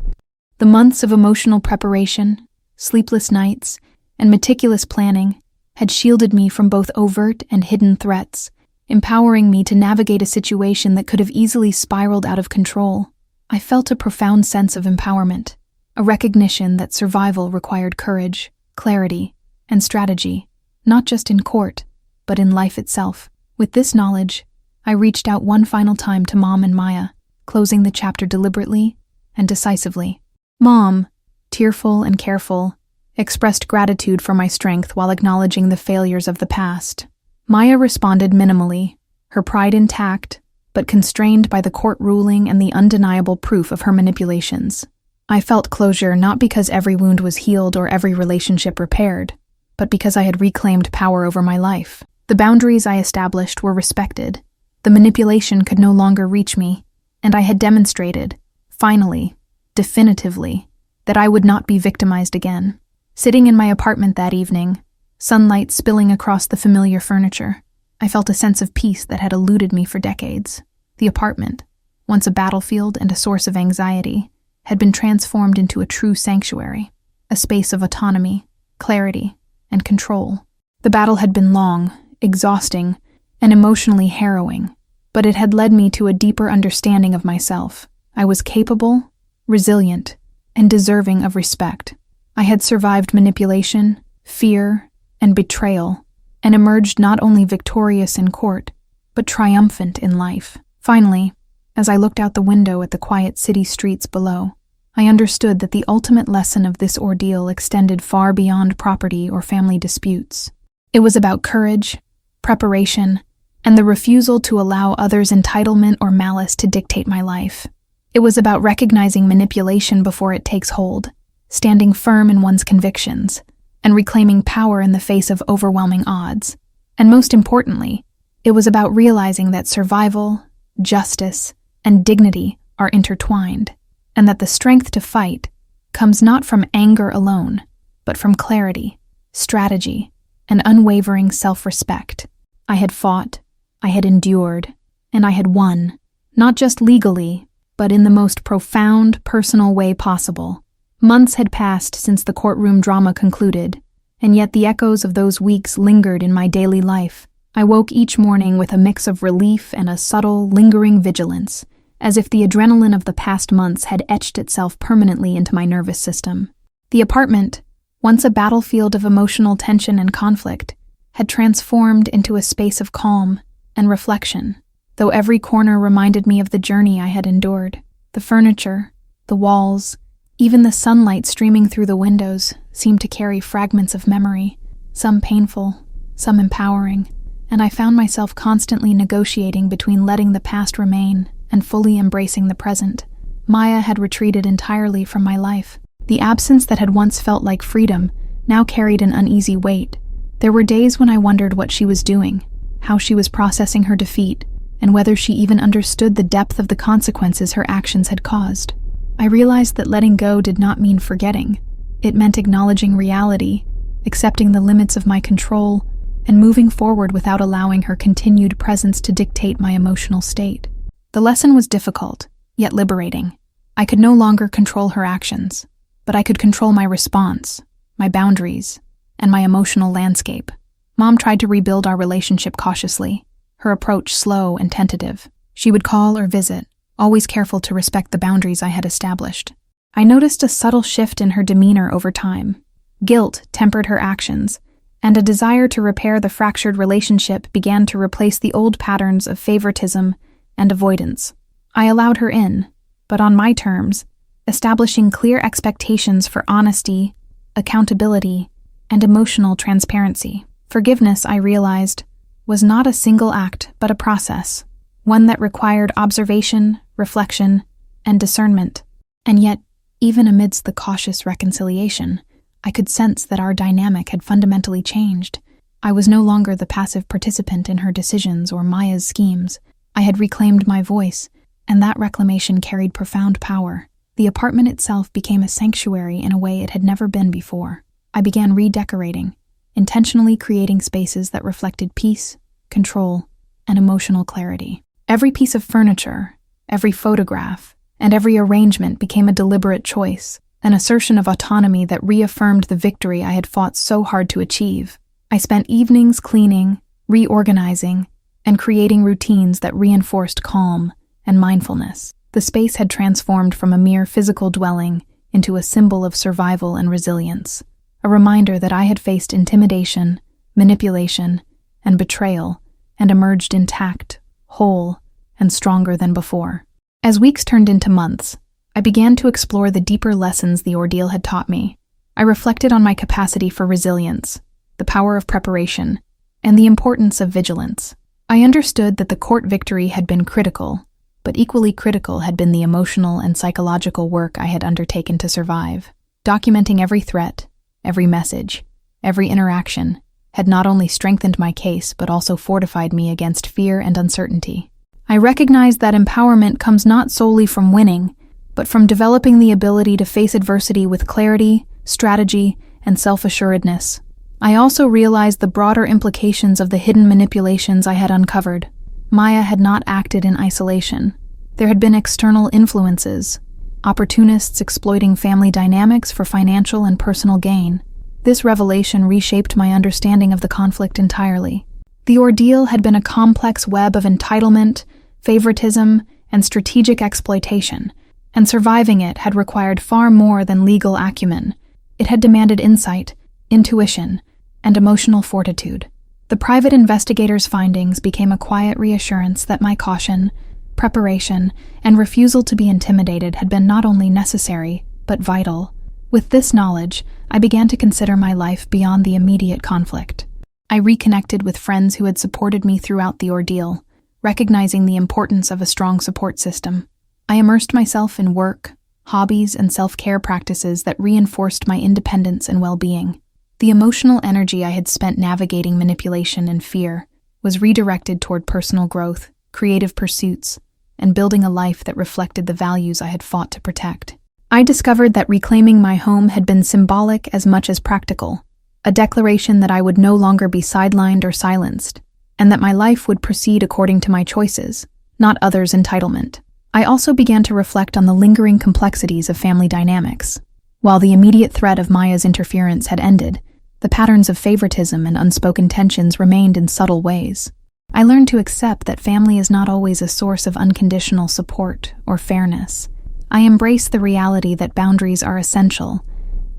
The months of emotional preparation, sleepless nights, and meticulous planning had shielded me from both overt and hidden threats, empowering me to navigate a situation that could have easily spiraled out of control. I felt a profound sense of empowerment, a recognition that survival required courage, clarity, and strategy, not just in court, but in life itself. With this knowledge, I reached out one final time to Mom and Maya, closing the chapter deliberately and decisively. Mom, tearful and careful, expressed gratitude for my strength while acknowledging the failures of the past. Maya responded minimally, her pride intact, but constrained by the court ruling and the undeniable proof of her manipulations. I felt closure not because every wound was healed or every relationship repaired, but because I had reclaimed power over my life. The boundaries I established were respected. The manipulation could no longer reach me, and I had demonstrated, finally, definitively, that I would not be victimized again. Sitting in my apartment that evening, sunlight spilling across the familiar furniture, I felt a sense of peace that had eluded me for decades. The apartment, once a battlefield and a source of anxiety, had been transformed into a true sanctuary, a space of autonomy, clarity, and control. The battle had been long, exhausting, and emotionally harrowing, but it had led me to a deeper understanding of myself. I was capable, resilient, and deserving of respect. I had survived manipulation, fear, and betrayal, and emerged not only victorious in court, but triumphant in life. Finally, as I looked out the window at the quiet city streets below, I understood that the ultimate lesson of this ordeal extended far beyond property or family disputes. It was about courage, preparation, and the refusal to allow others' entitlement or malice to dictate my life. It was about recognizing manipulation before it takes hold, standing firm in one's convictions, and reclaiming power in the face of overwhelming odds. And most importantly, it was about realizing that survival, justice, and dignity are intertwined, and that the strength to fight comes not from anger alone, but from clarity, strategy, and unwavering self-respect. I had fought, I had endured, and I had won, not just legally, but in the most profound, personal way possible. Months had passed since the courtroom drama concluded, and yet the echoes of those weeks lingered in my daily life. I woke each morning with a mix of relief and a subtle, lingering vigilance, as if the adrenaline of the past months had etched itself permanently into my nervous system. The apartment, once a battlefield of emotional tension and conflict, had transformed into a space of calm and reflection, though every corner reminded me of the journey I had endured. The furniture, the walls, even the sunlight streaming through the windows seemed to carry fragments of memory, some painful, some empowering, and I found myself constantly negotiating between letting the past remain and fully embracing the present. Maya had retreated entirely from my life. The absence that had once felt like freedom now carried an uneasy weight. There were days when I wondered what she was doing, how she was processing her defeat, and whether she even understood the depth of the consequences her actions had caused. I realized that letting go did not mean forgetting. It meant acknowledging reality, accepting the limits of my control, and moving forward without allowing her continued presence to dictate my emotional state. The lesson was difficult, yet liberating. I could no longer control her actions, but I could control my response, my boundaries, and my emotional landscape. Mom tried to rebuild our relationship cautiously, her approach slow and tentative. She would call or visit, always careful to respect the boundaries I had established. I noticed a subtle shift in her demeanor over time. Guilt tempered her actions, and a desire to repair the fractured relationship began to replace the old patterns of favoritism and avoidance. I allowed her in, but on my terms, establishing clear expectations for honesty, accountability, and emotional transparency. Forgiveness, I realized, was not a single act but a process, one that required observation, reflection, and discernment. And yet, even amidst the cautious reconciliation, I could sense that our dynamic had fundamentally changed. I was no longer the passive participant in her decisions or Maya's schemes. I had reclaimed my voice, and that reclamation carried profound power. The apartment itself became a sanctuary in a way it had never been before. I began redecorating, intentionally creating spaces that reflected peace, control, and emotional clarity. Every piece of furniture, every photograph, and every arrangement became a deliberate choice, an assertion of autonomy that reaffirmed the victory I had fought so hard to achieve. I spent evenings cleaning, reorganizing, and creating routines that reinforced calm and mindfulness. The space had transformed from a mere physical dwelling into a symbol of survival and resilience, a reminder that I had faced intimidation, manipulation, and betrayal, and emerged intact, whole, and stronger than before. As weeks turned into months, I began to explore the deeper lessons the ordeal had taught me. I reflected on my capacity for resilience, the power of preparation, and the importance of vigilance. I understood that the court victory had been critical, but equally critical had been the emotional and psychological work I had undertaken to survive. Documenting every threat, every message, every interaction had not only strengthened my case but also fortified me against fear and uncertainty. I recognized that empowerment comes not solely from winning, but from developing the ability to face adversity with clarity, strategy, and self-assuredness. I also realized the broader implications of the hidden manipulations I had uncovered. Maya had not acted in isolation. There had been external influences, opportunists exploiting family dynamics for financial and personal gain. This revelation reshaped my understanding of the conflict entirely. The ordeal had been a complex web of entitlement, favoritism, and strategic exploitation, and surviving it had required far more than legal acumen. It had demanded insight, intuition, and emotional fortitude. The private investigator's findings became a quiet reassurance that my caution, preparation, and refusal to be intimidated had been not only necessary, but vital. With this knowledge, I began to consider my life beyond the immediate conflict. I reconnected with friends who had supported me throughout the ordeal, recognizing the importance of a strong support system. I immersed myself in work, hobbies, and self-care practices that reinforced my independence and well-being. The emotional energy I had spent navigating manipulation and fear was redirected toward personal growth, creative pursuits, and building a life that reflected the values I had fought to protect. I discovered that reclaiming my home had been symbolic as much as practical, a declaration that I would no longer be sidelined or silenced, and that my life would proceed according to my choices, not others' entitlement. I also began to reflect on the lingering complexities of family dynamics. While the immediate threat of Maya's interference had ended, the patterns of favoritism and unspoken tensions remained in subtle ways. I learned to accept that family is not always a source of unconditional support or fairness. I embraced the reality that boundaries are essential,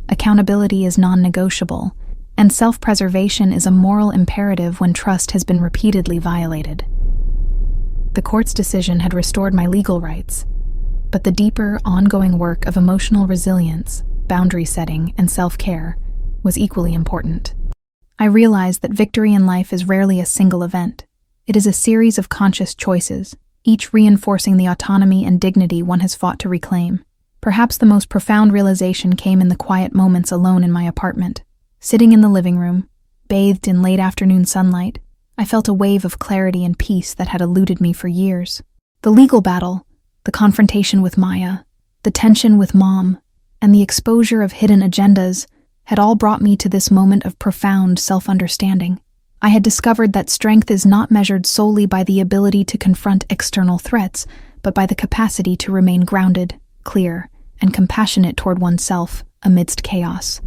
accountability is non-negotiable, and self-preservation is a moral imperative when trust has been repeatedly violated. The court's decision had restored my legal rights, but the deeper, ongoing work of emotional resilience, boundary setting, and self-care was equally important. I realized that victory in life is rarely a single event. It is a series of conscious choices, each reinforcing the autonomy and dignity one has fought to reclaim. Perhaps the most profound realization came in the quiet moments alone in my apartment. Sitting in the living room, bathed in late afternoon sunlight, I felt a wave of clarity and peace that had eluded me for years. The legal battle, the confrontation with Maya, the tension with Mom, and the exposure of hidden agendas had all brought me to this moment of profound self-understanding. I had discovered that strength is not measured solely by the ability to confront external threats, but by the capacity to remain grounded, clear, and compassionate toward oneself amidst chaos.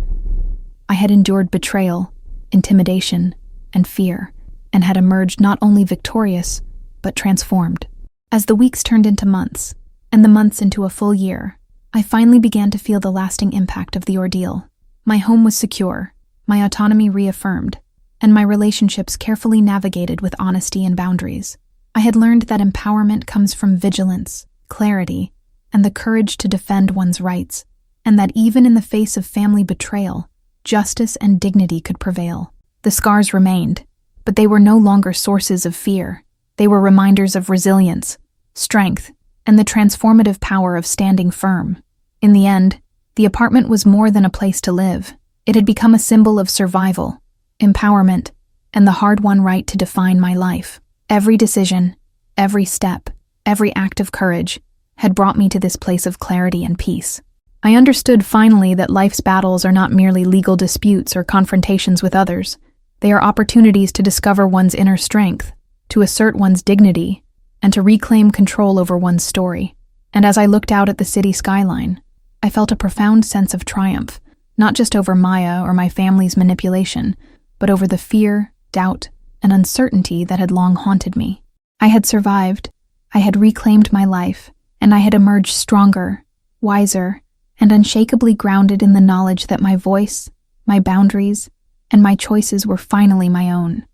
I had endured betrayal, intimidation, and fear, and had emerged not only victorious, but transformed. As the weeks turned into months, and the months into a full year, I finally began to feel the lasting impact of the ordeal. My home was secure, my autonomy reaffirmed, and my relationships carefully navigated with honesty and boundaries. I had learned that empowerment comes from vigilance, clarity, and the courage to defend one's rights, and that even in the face of family betrayal, justice and dignity could prevail. The scars remained, but they were no longer sources of fear. They were reminders of resilience, strength, and the transformative power of standing firm. In the end, the apartment was more than a place to live. It had become a symbol of survival, empowerment, and the hard-won right to define my life. Every decision, every step, every act of courage had brought me to this place of clarity and peace. I understood finally that life's battles are not merely legal disputes or confrontations with others. They are opportunities to discover one's inner strength, to assert one's dignity, and to reclaim control over one's story. And as I looked out at the city skyline, I felt a profound sense of triumph, not just over Maya or my family's manipulation, but over the fear, doubt, and uncertainty that had long haunted me. I had survived, I had reclaimed my life, and I had emerged stronger, wiser, and unshakably grounded in the knowledge that my voice, my boundaries, and my choices were finally my own.